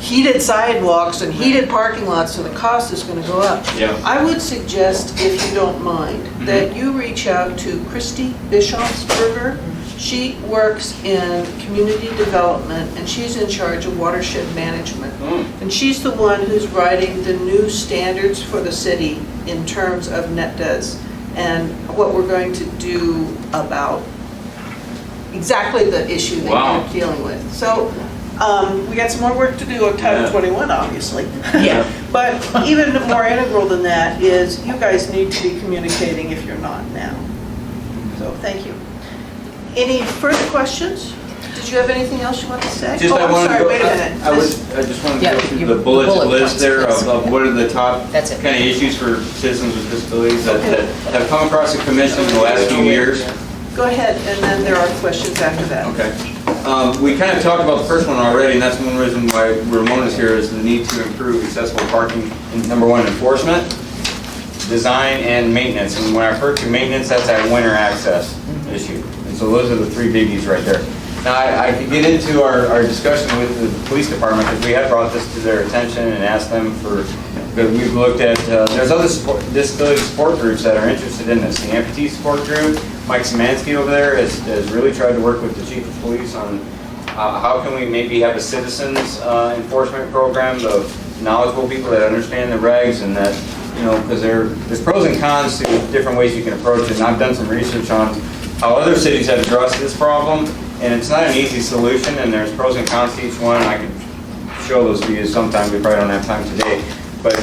heated sidewalks and heated parking lots, so the cost is going to go up. Yeah. I would suggest, if you don't mind, that you reach out to Christy Bischofsberger. She works in community development, and she's in charge of watershed management. And she's the one who's writing the new standards for the city in terms of net des and what we're going to do about exactly the issue that Wow. you're dealing with. So we got some more work to do on Title Yeah. 21, obviously. Yeah. But even more integral than that is you guys need to be communicating if you're not now. So thank you. Any further questions? Did you have anything else you want to say? Just, Oh, I I'm wanted to sorry, go, wait a minute. I just wanted to Yeah, go through you- the bullet bullet list points, there yes. of what are the top That's it. kind of issues for citizens with disabilities that have come across the commission in the last few years. Go ahead, and then there are questions after that. Okay. We kind of talked about the first one already, and that's one reason why Ramona's here, is the need to improve accessible parking. And number one, enforcement, design, and maintenance. And when I refer to maintenance, that's that winter access issue. And so those are the three biggies right there. Now, I could get into our discussion with the police department, because we had brought this to their attention and asked them for, because we've looked at, there's other disability support groups that are interested in this. The amputee support group, Mike Szymanski over there has really tried to work with the chief of police on how can we maybe have a citizens enforcement program of knowledgeable people that understand the regs, and that, you know, because there's pros and cons to different ways you can approach it. And I've done some research on how other cities have addressed this problem, and it's not an easy solution, and there's pros and cons to each one. I can show those to you sometime, we probably don't have time today. But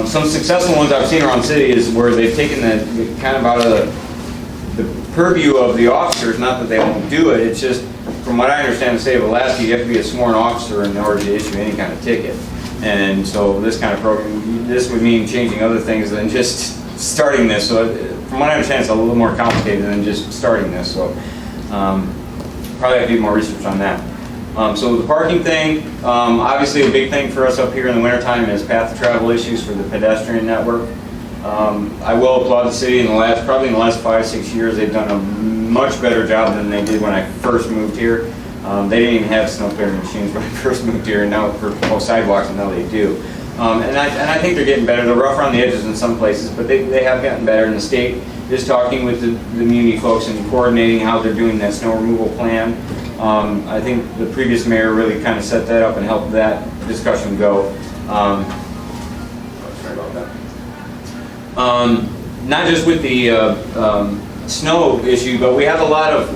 some successful ones I've seen around the city is where they've taken the kind of out of the purview of the officers, not that they won't do it, it's just, from what I understand, the state of Alaska, you have to be a sworn officer in order to issue any kind of ticket. And so this kind of program, this would mean changing other things than just starting this. So from what I understand, it's a little more complicated than just starting this. So probably have to do more research on that. So the parking thing, obviously a big thing for us up here in the wintertime is path of travel issues for the pedestrian network. I will applaud the city probably in the last 5-6 years, they've done a much better job than they did when I first moved here. They didn't even have snow clearing machines when I first moved here, and now for sidewalks, and now they do. And I think they're getting better. They're rough around the edges in some places, but they have gotten better. And the state is talking with the Muni folks and coordinating how they're doing that snow removal plan. I think the previous mayor really kind of set that up and helped that discussion go. Sorry about that. Not just with the snow issue, but we have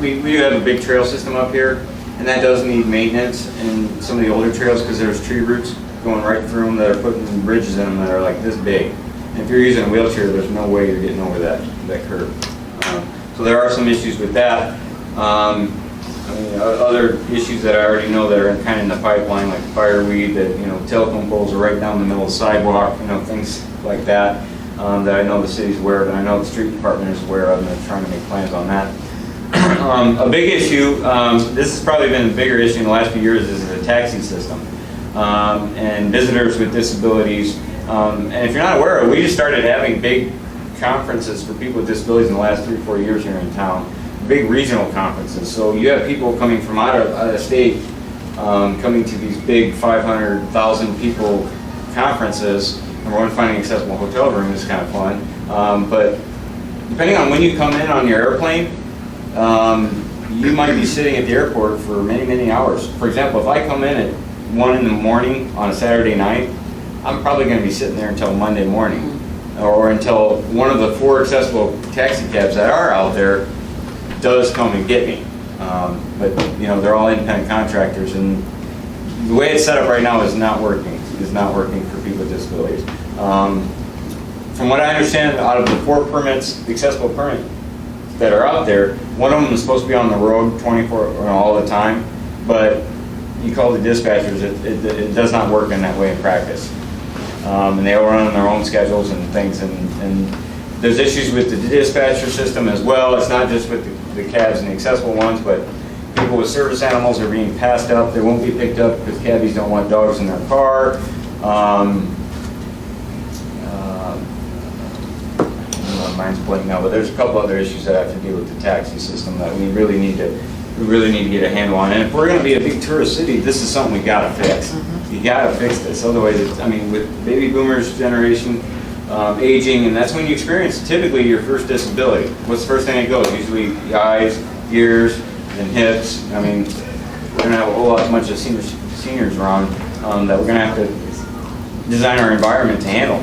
we do have a big trail system up here, and that does need maintenance in some of the older trails, because there's tree roots going right through them that are putting bridges in them that are like this big. And if you're using a wheelchair, there's no way you're getting over that curve. So there are some issues with that. Other issues that I already know that are kind of in the pipeline, like fireweed, that, telephone poles are right down the middle of the sidewalk, things like that, that I know the city's aware of, and I know the street department is aware of, and they're trying to make plans on that. A big issue, this has probably been a bigger issue in the last few years, is the taxi system, and visitors with disabilities. And if you're not aware of it, we just started having big conferences for people with disabilities in the last 3-4 years here in town. Big regional conferences. So you have people coming from out of state, coming to these big 500,000 people conferences. Number one, finding accessible hotel room is kind of fun. But depending on when you come in on your airplane, you might be sitting at the airport for many, many hours. For example, if I come in at 1 in the morning on a Saturday night, I'm probably going to be sitting there until Monday morning, or until one of the 4 accessible taxi cabs that are out there does come and get me. But they're all independent contractors, and the way it's set up right now is not working. It's not working for people with disabilities. From what I understand, out of the 4 permits, accessible permits that are out there, one of them is supposed to be on the road 24 all the time, but you call the dispatchers, it does not work in that way in practice. And they all run on their own schedules and things, and there's issues with the dispatcher system as well. It's not just with the cabs and the accessible ones, but people with service animals are being passed up. They won't be picked up because cabbies don't want dogs in their car. Mine's blank now, but there's a couple other issues that have to deal with the taxi system that we really need to get a handle on. And if we're going to be a big tourist city, this is something we got to fix. You got to fix this. Otherwise, with baby boomers generation aging, and that's when you experience typically your first disability. What's the first thing that goes? Usually the eyes, ears, and hips. I mean, we're gonna have a whole lot, bunch of seniors around that we're gonna have to design our environment to handle.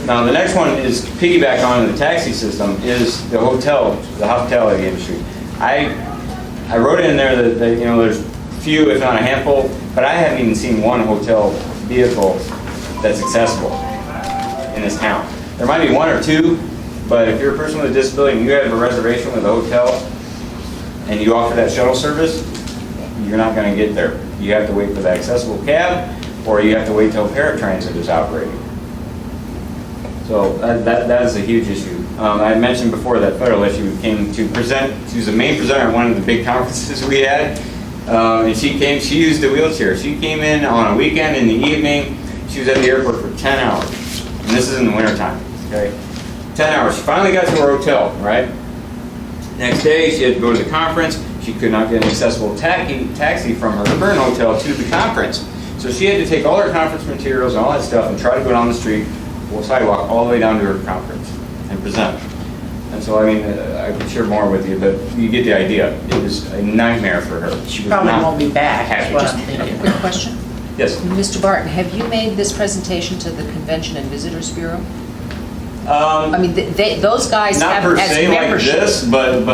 Now, the next one is piggyback on the taxi system is the hospitality industry. I wrote in there that you know, there's few, if not a handful, but I haven't even seen one hotel vehicle that's accessible in this town. There might be one or two, but if you're a person with a disability and you have a reservation with a hotel and you offer that shuttle service, you're not going to get there. You have to wait for that accessible cab, or you have to wait till paratransit is operating. So that is a huge issue. I mentioned before that federal issue came to present. She was the main presenter at one of the big conferences we had. And she used a wheelchair. She came in on a weekend in the evening. She was at the airport for 10 hours. And this is in the wintertime, okay? 10 hours. She finally got to her hotel, right? Next day, she had to go to the conference. She could not get an accessible taxi from her current hotel to the conference. So she had to take all her conference materials and all that stuff and try to go down the street, or sidewalk, all the way down to her conference and present. And so, I mean, I could share more with you, but you get the idea. It was a nightmare for her. She probably won't be back, happy. is what I'm thinking. Quick question. Yes. Mr. Barton, have you made this presentation to the Convention and Visitors Bureau? I mean, those guys Not have per as se like membership. this, but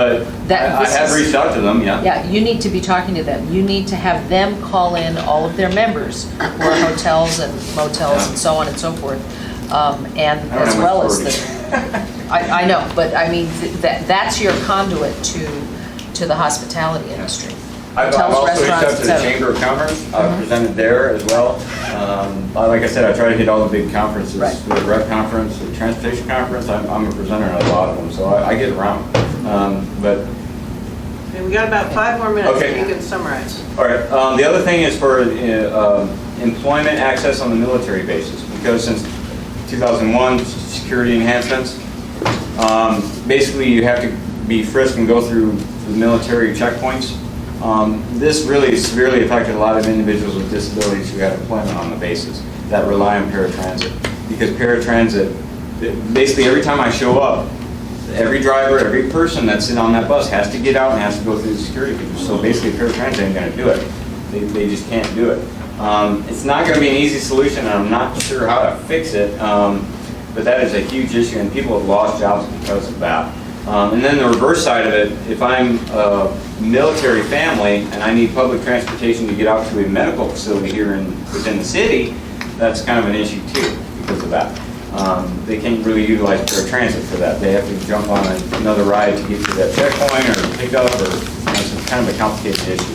I have reached out to them, yeah. Yeah, you need to be talking to them. You need to have them call in all of their members who are hotels and motels and so on and so forth. And I don't as have well much as the, I know, but I mean, that's your conduit to the hospitality industry. I've Hotels, also reached out restaurants, to the et cetera. Chamber of Commerce. I've presented there as well. Like I said, I try to hit all the big conferences. Right. The rec conference, the transportation conference, I'm a presenter at a lot of them, so I get around. But, Okay, we got about 5 more minutes, Okay. so you can summarize. all right, the other thing is for employment access on the military bases, because since 2001, security enhancements, basically you have to be frisked and go through the military checkpoints. This really severely affected a lot of individuals with disabilities who had employment on the bases that rely on paratransit. Because paratransit, basically every time I show up, every driver, every person that's in on that bus has to get out and has to go through the security features. So basically paratransit ain't gonna do it. They just can't do it. It's not gonna be an easy solution, and I'm not sure how to fix it, but that is a huge issue, and people have lost jobs because of that. And then the reverse side of it, if I'm a military family and I need public transportation to get out to a medical facility here within the city, that's kind of an issue too because of that. They can't really utilize paratransit for that. They have to jump on another ride to get to that checkpoint or pick up, or it's kind of a complicated issue.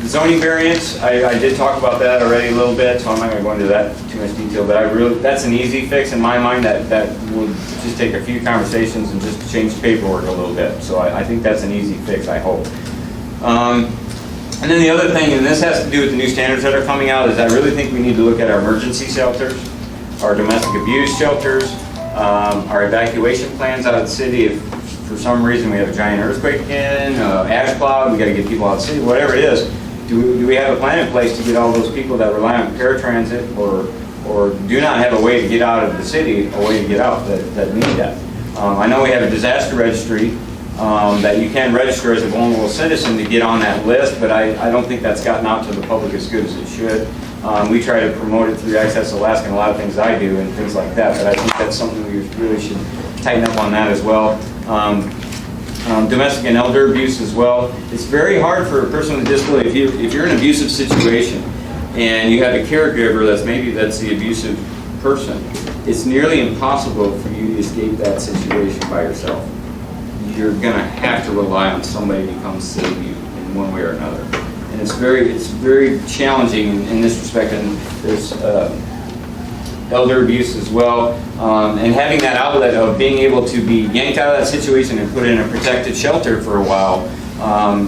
Zoning variance, I did talk about that already a little bit, so I'm not going to go into that too much detail, but that's an easy fix in my mind. That would just take a few conversations and just change paperwork a little bit. So I think that's an easy fix, I hope. And then the other thing, and this has to do with the new standards that are coming out, is I really think we need to look at our emergency shelters, our domestic abuse shelters, our evacuation plans out of the city. If for some reason we have a giant earthquake again, ash cloud, we got to get people out of the city, whatever it is, do we have a plan in place to get all those people that rely on paratransit or do not have a way to get out of the city, a way to get out that need that? I know we have a disaster registry that you can register as a vulnerable citizen to get on that list, but I don't think that's gotten out to the public as good as it should. We try to promote it through Access Alaska and a lot of things I do and things like that, but I think that's something we really should tighten up on that as well. Domestic and elder abuse as well. It's very hard for a person with a disability, if you're in an abusive situation and you have a caregiver that's the abusive person, it's nearly impossible for you to escape that situation by yourself. You're going to have to rely on somebody to come save you in one way or another. And it's very challenging in this respect, and there's elder abuse as well, and having that outlet of being able to be yanked out of that situation and put in a protected shelter for a while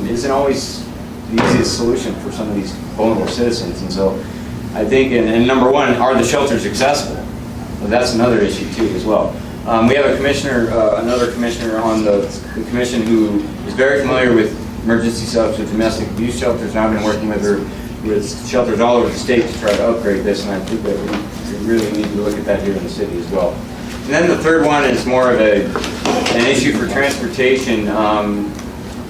isn't always the easiest solution for some of these vulnerable citizens. And so I think, and number one, are the shelters accessible? Well, that's another issue too as well. We have a commissioner, another commissioner on the commission who is very familiar with emergency shelters, domestic abuse shelters, and I've been working with her with shelters all over the state to try to upgrade this, and I think that we really need to look at that here in the city as well. And then the third one is more of an issue for transportation.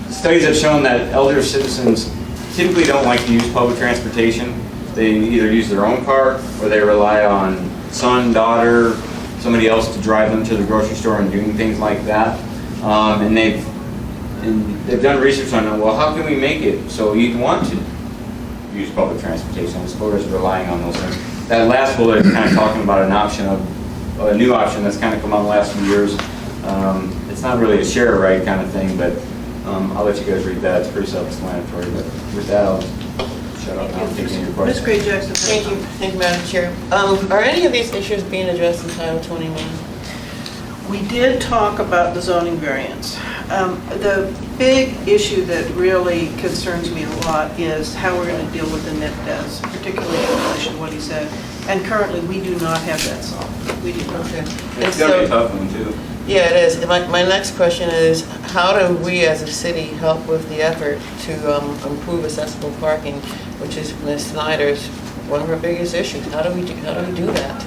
Studies have shown that elder citizens typically don't like to use public transportation. They either use their own car or they rely on son, daughter, somebody else to drive them to the grocery store and doing things like that. And they've done research on, well, how can we make it so you'd want to use public transportation as opposed to relying on those things. That last bullet is kind of talking about a new option that's kind of come out in the last few years. It's not really a share right kind of thing, but I'll let you guys read that. It's pretty self-explanatory. But with that, I'll shut up now and take any of your Ms. questions. Gray Jackson. Thank you, Madam Chair. Are any of these issues being addressed in Title 21? We did talk about the zoning variance. The big issue that really concerns me a lot is how we're going to deal with the NIPDES, particularly in relation to what he said. And currently, we do not have that solved. We do not. Okay. It's going to be a tough one, too. Yeah, it is. My next question is, how do we as a city help with the effort to improve accessible parking, which is Ms. Snyder's, one of her biggest issues? How do we do that?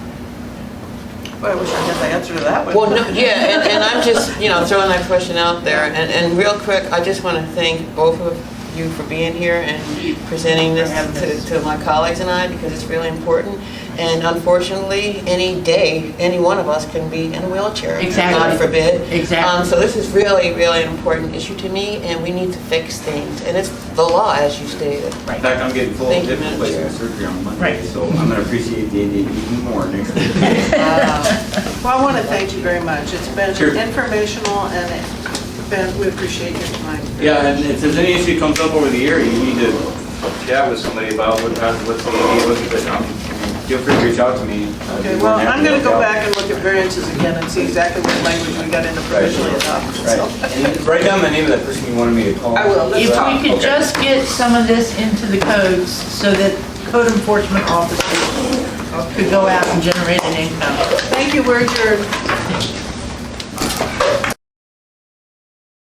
Well, I wish I had the answer to that one. Well, no, yeah, and I'm just, throwing that question out there. And real quick, I just want to thank both of you for being here and presenting this to my colleagues and I, because it's really important. And unfortunately, any day, any one of us can be in a wheelchair. Exactly. God forbid. Exactly. So this is really, really an important issue to me, and we need to fix things. And it's the law, as you stated. In fact, I'm getting full of Thank you, hip Madam replacement Chair. surgery on Monday, Right. so I'm going to appreciate the ADA even more next week. Well, I want to thank you very much. It's been Sure. informational, and we appreciate your time. Yeah, and if there's any issue comes up over the year, you need to chat with somebody about what's the ADA looking at. Feel free to reach out to me. Okay, well, I'm going to go back and look at variances again and see exactly what language we got in the provisionally adopted. Right. So. And write down the name of that person you wanted me to call. I will. If That's we could just get some of this into the codes so that code enforcement officers could go out and generate an income. Thank you, we're adjourned.